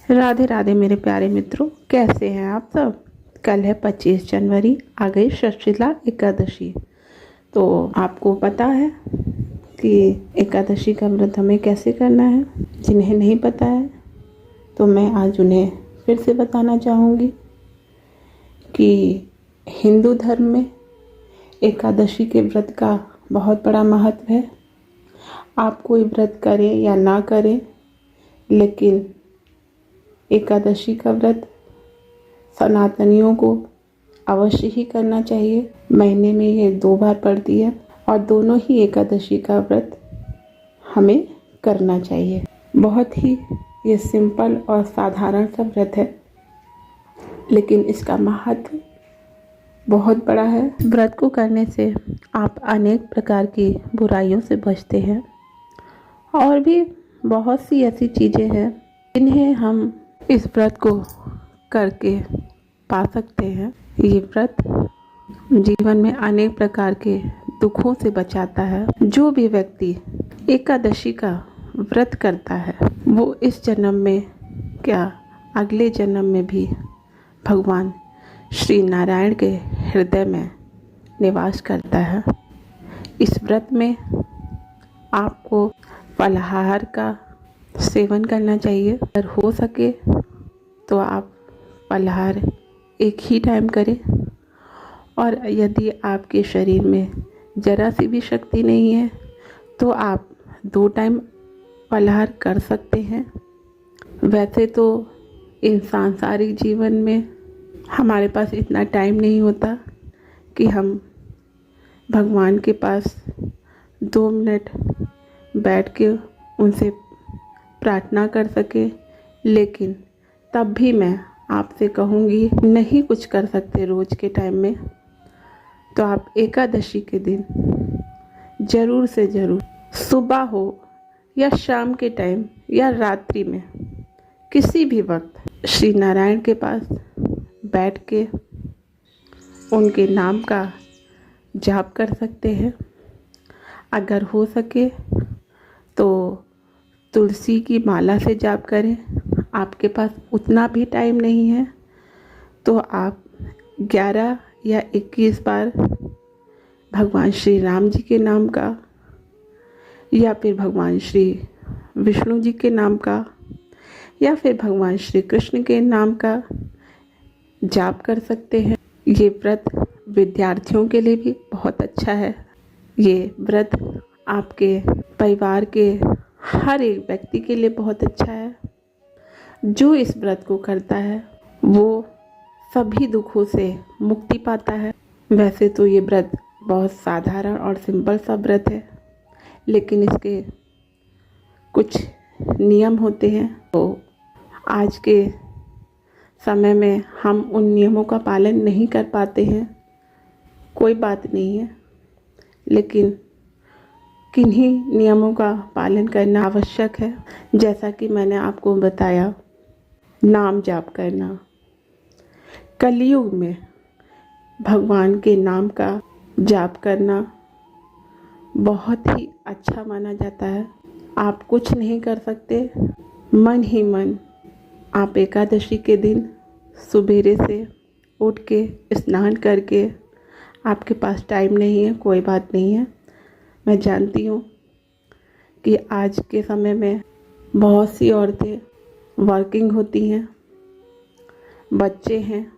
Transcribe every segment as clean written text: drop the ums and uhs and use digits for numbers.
राधे राधे मेरे प्यारे मित्रों, कैसे हैं आप सब। कल है 25 जनवरी, आ गई षष्ठीला एकादशी। तो आपको पता है कि एकादशी का व्रत हमें कैसे करना है। जिन्हें नहीं पता है तो मैं आज उन्हें फिर से बताना चाहूँगी कि हिंदू धर्म में एकादशी के व्रत का बहुत बड़ा महत्व है। आप कोई व्रत करें या ना करें, लेकिन एकादशी का व्रत सनातनियों को अवश्य ही करना चाहिए। महीने में ये 2 बार पड़ती है और दोनों ही एकादशी का व्रत हमें करना चाहिए। बहुत ही ये सिंपल और साधारण सा व्रत है, लेकिन इसका महत्व बहुत बड़ा है। व्रत को करने से आप अनेक प्रकार की बुराइयों से बचते हैं और भी बहुत सी ऐसी चीज़ें हैं जिन्हें हम इस व्रत को करके पा सकते हैं। ये व्रत जीवन में अनेक प्रकार के दुखों से बचाता है। जो भी व्यक्ति एकादशी का व्रत करता है वो इस जन्म में क्या अगले जन्म में भी भगवान श्री नारायण के हृदय में निवास करता है। इस व्रत में आपको फलाहार का सेवन करना चाहिए। अगर हो सके तो आप फलाहार एक ही टाइम करें, और यदि आपके शरीर में ज़रा सी भी शक्ति नहीं है तो आप 2 टाइम फलाहार कर सकते हैं। वैसे तो इन सांसारिक जीवन में हमारे पास इतना टाइम नहीं होता कि हम भगवान के पास 2 मिनट बैठ के उनसे प्रार्थना कर सके, लेकिन तब भी मैं आपसे कहूँगी, नहीं कुछ कर सकते रोज़ के टाइम में तो आप एकादशी के दिन ज़रूर से ज़रूर सुबह हो या शाम के टाइम या रात्रि में किसी भी वक्त श्री नारायण के पास बैठ के उनके नाम का जाप कर सकते हैं। अगर हो सके तो तुलसी की माला से जाप करें। आपके पास उतना भी टाइम नहीं है तो आप 11 या 21 बार भगवान श्री राम जी के नाम का या फिर भगवान श्री विष्णु जी के नाम का या फिर भगवान श्री कृष्ण के नाम का जाप कर सकते हैं। ये व्रत विद्यार्थियों के लिए भी बहुत अच्छा है। ये व्रत आपके परिवार के हर एक व्यक्ति के लिए बहुत अच्छा है। जो इस व्रत को करता है वो सभी दुखों से मुक्ति पाता है। वैसे तो ये व्रत बहुत साधारण और सिंपल सा व्रत है, लेकिन इसके कुछ नियम होते हैं। तो आज के समय में हम उन नियमों का पालन नहीं कर पाते हैं, कोई बात नहीं है, लेकिन किन्हीं नियमों का पालन करना आवश्यक है। जैसा कि मैंने आपको बताया, नाम जाप करना। कलयुग में भगवान के नाम का जाप करना बहुत ही अच्छा माना जाता है। आप कुछ नहीं कर सकते, मन ही मन आप एकादशी के दिन सुबेरे से उठ के स्नान करके, आपके पास टाइम नहीं है, कोई बात नहीं है। मैं जानती हूँ कि आज के समय में बहुत सी औरतें वर्किंग होती हैं, बच्चे हैं,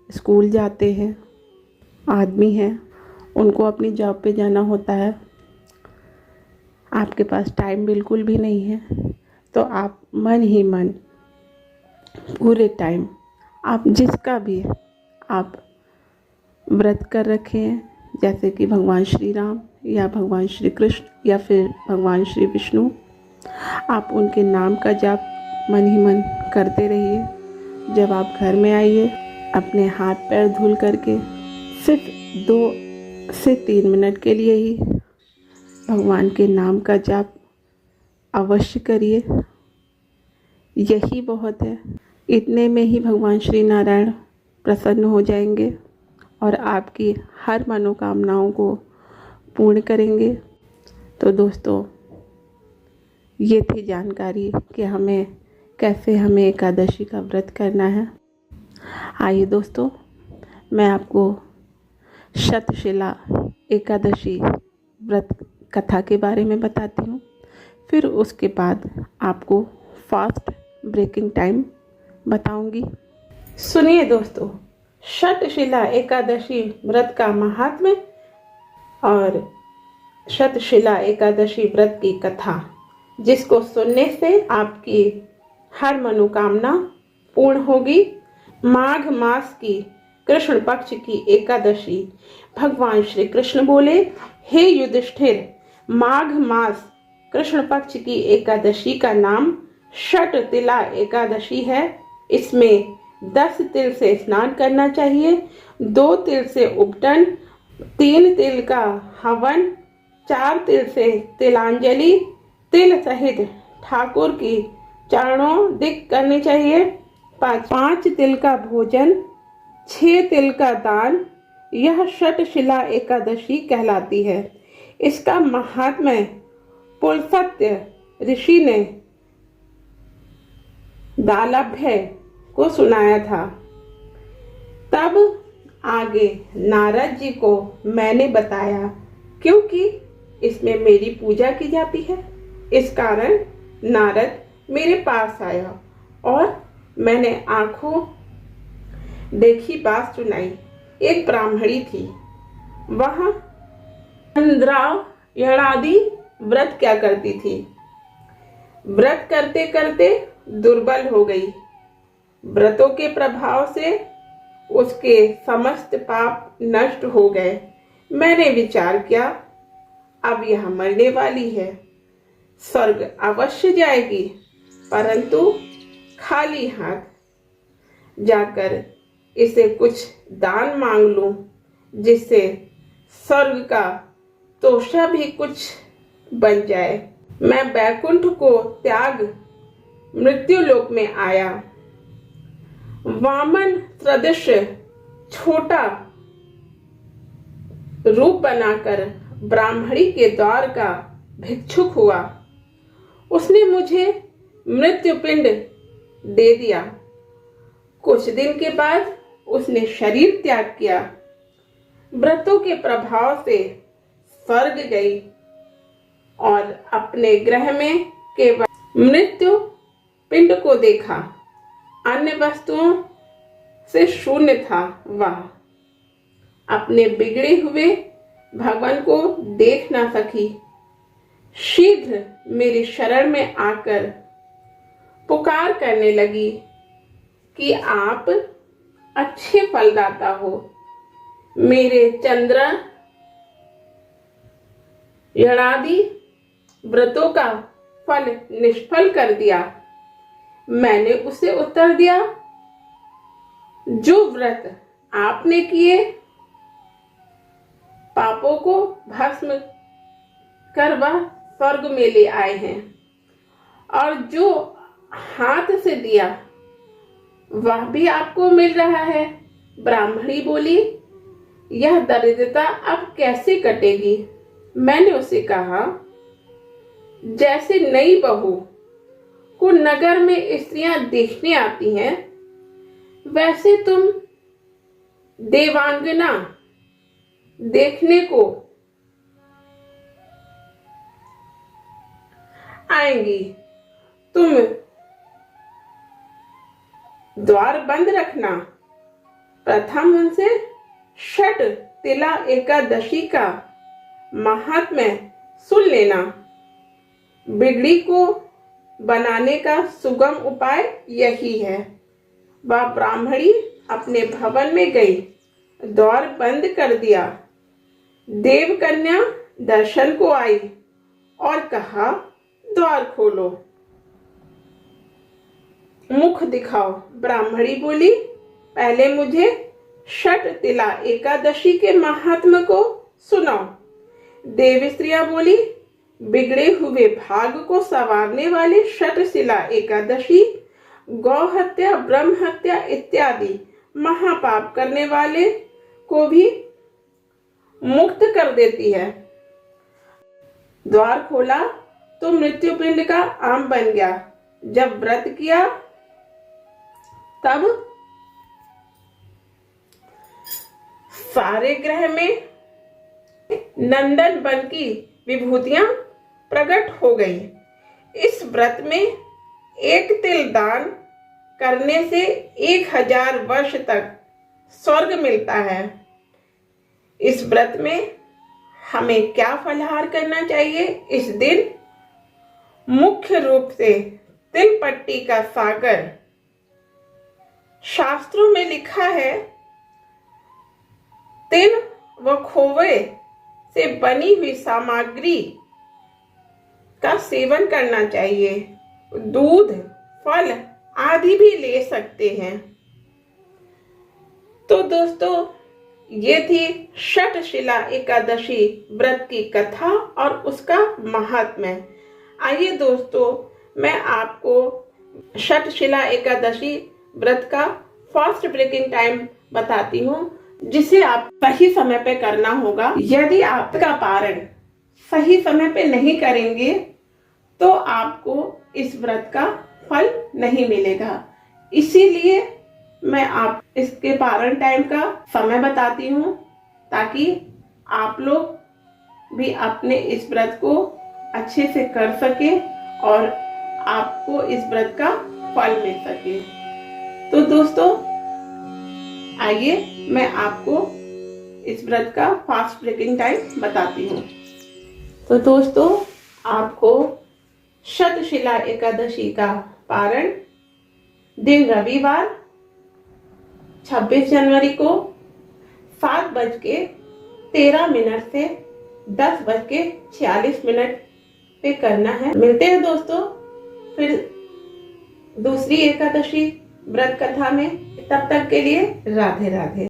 स्कूल जाते हैं, आदमी हैं, उनको अपनी जॉब पे जाना होता है। आपके पास टाइम बिल्कुल भी नहीं है तो आप मन ही मन पूरे टाइम आप जिसका भी आप व्रत कर रखे हैं, जैसे कि भगवान श्री राम या भगवान श्री कृष्ण या फिर भगवान श्री विष्णु, आप उनके नाम का जाप मन ही मन करते रहिए। जब आप घर में आइए, अपने हाथ पैर धुल करके सिर्फ 2 से 3 मिनट के लिए ही भगवान के नाम का जाप अवश्य करिए। यही बहुत है। इतने में ही भगवान श्री नारायण प्रसन्न हो जाएंगे और आपकी हर मनोकामनाओं को पूर्ण करेंगे। तो दोस्तों, ये थी जानकारी कि हमें कैसे हमें एकादशी का व्रत करना है। आइए दोस्तों, मैं आपको शतशिला एकादशी व्रत कथा के बारे में बताती हूँ। फिर उसके बाद आपको फास्ट ब्रेकिंग टाइम बताऊंगी। सुनिए दोस्तों, शतशिला एकादशी व्रत का महात्म्य और शतशिला एकादशी व्रत की कथा, जिसको सुनने से आपकी हर मनोकामना पूर्ण होगी। माघ मास की कृष्ण पक्ष की एकादशी। भगवान श्री कृष्ण बोले, हे युधिष्ठिर, माघ मास कृष्ण पक्ष की एकादशी का नाम शतशिला एकादशी है। इसमें 10 तिल से स्नान करना चाहिए, 2 तिल से उपटन, 3 तिल का हवन, 4 तिल से तिलांजलि, तिल सहित ठाकुर की चरणों दिक करनी चाहिए, 5 तिल का भोजन, 6 तिल का दान। यह शतशिला एकादशी कहलाती है। इसका महात्म्य पुलस्त्य ऋषि ने दालभ्य को सुनाया था। तब आगे नारद जी को मैंने बताया, क्योंकि इसमें मेरी पूजा की जाती है। इस कारण नारद मेरे पास आया और मैंने आंखों देखी बात सुनाई। एक ब्राह्मणी थी, वह चंद्राव यणादि व्रत क्या करती थी। व्रत करते करते दुर्बल हो गई। व्रतों के प्रभाव से उसके समस्त पाप नष्ट हो गए। मैंने विचार किया, अब यह मरने वाली है, स्वर्ग अवश्य जाएगी, परंतु खाली हाथ जाकर इसे कुछ दान मांग लूं, जिससे स्वर्ग का तोषा भी कुछ बन जाए। मैं बैकुंठ को त्याग मृत्यु लोक में आया। वामन सदृश छोटा रूप बनाकर ब्राह्मणी के द्वार का भिक्षुक हुआ। उसने मुझे मृत्यु पिंड दे दिया। कुछ दिन के बाद उसने शरीर त्याग किया। व्रतों के प्रभाव से स्वर्ग गई और अपने ग्रह में केवल मृत्यु पिंड को देखा। अन्य वस्तुओं से शून्य था। वह अपने बिगड़े हुए भगवान को देख ना सकी। शीघ्र मेरी शरण में आकर पुकार करने लगी कि आप अच्छे फलदाता हो। मेरे चंद्र यणादि व्रतों का फल निष्फल कर दिया। मैंने उसे उत्तर दिया, जो व्रत आपने किए पापों को भस्म कर वह स्वर्ग में ले आए हैं, और जो हाथ से दिया वह भी आपको मिल रहा है। ब्राह्मणी बोली, यह दरिद्रता अब कैसे कटेगी। मैंने उसे कहा, जैसे नई बहू को नगर में स्त्रियां देखने आती हैं, वैसे तुम देवांगना देखने को आएंगी। तुम द्वार बंद रखना। प्रथम उनसे शतशिला एकादशी का महात्म्य सुन लेना। बिगड़ी को बनाने का सुगम उपाय यही है। वह ब्राह्मणी अपने भवन में गई, द्वार बंद कर दिया। देवकन्या दर्शन को आई और कहा, द्वार खोलो, मुख दिखाओ। ब्राह्मणी बोली, पहले मुझे शतशिला एकादशी के महात्म्य को सुनाओ। देव स्त्रियां बोली, बिगड़े हुए भाग को संवारने वाली शतशिला एकादशी गौ हत्या, ब्रह्म हत्या इत्यादि महापाप करने वाले को भी मुक्त कर देती है। द्वार खोला तो मृत्यु पिंड का आम बन गया। जब व्रत किया तब सारे ग्रह में नंदन वन की विभूतियां प्रकट हो गई। इस व्रत में एक तिल दान करने से 1000 वर्ष तक स्वर्ग मिलता है। इस व्रत में हमें क्या फलाहार करना चाहिए? इस दिन मुख्य रूप से तिल पट्टी का सागर। शास्त्रों में लिखा है तिल व खोवे से बनी हुई सामग्री का सेवन करना चाहिए। दूध, फल आदि भी ले सकते हैं। तो दोस्तों, ये थी षटशिला एकादशी व्रत की कथा और उसका महात्म्य। आइए दोस्तों, मैं आपको षटशिला एकादशी व्रत का फास्ट ब्रेकिंग टाइम बताती हूँ, जिसे आप सही समय पे करना होगा। यदि आपका पारण सही समय पे नहीं करेंगे तो आपको इस व्रत का फल नहीं मिलेगा। इसीलिए मैं आप इसके पारण टाइम का समय बताती हूँ, ताकि आप लोग भी अपने इस व्रत को अच्छे से कर सके और आपको इस व्रत का फल मिल सके। तो दोस्तों, आइए मैं आपको इस व्रत का फास्ट ब्रेकिंग टाइम बताती हूँ। तो दोस्तों, आपको षटशिला एकादशी का पारण दिन रविवार 26 जनवरी को 7:13 से 10:46 पे करना है। मिलते हैं दोस्तों फिर दूसरी एकादशी व्रत कथा में। तब तक के लिए राधे राधे।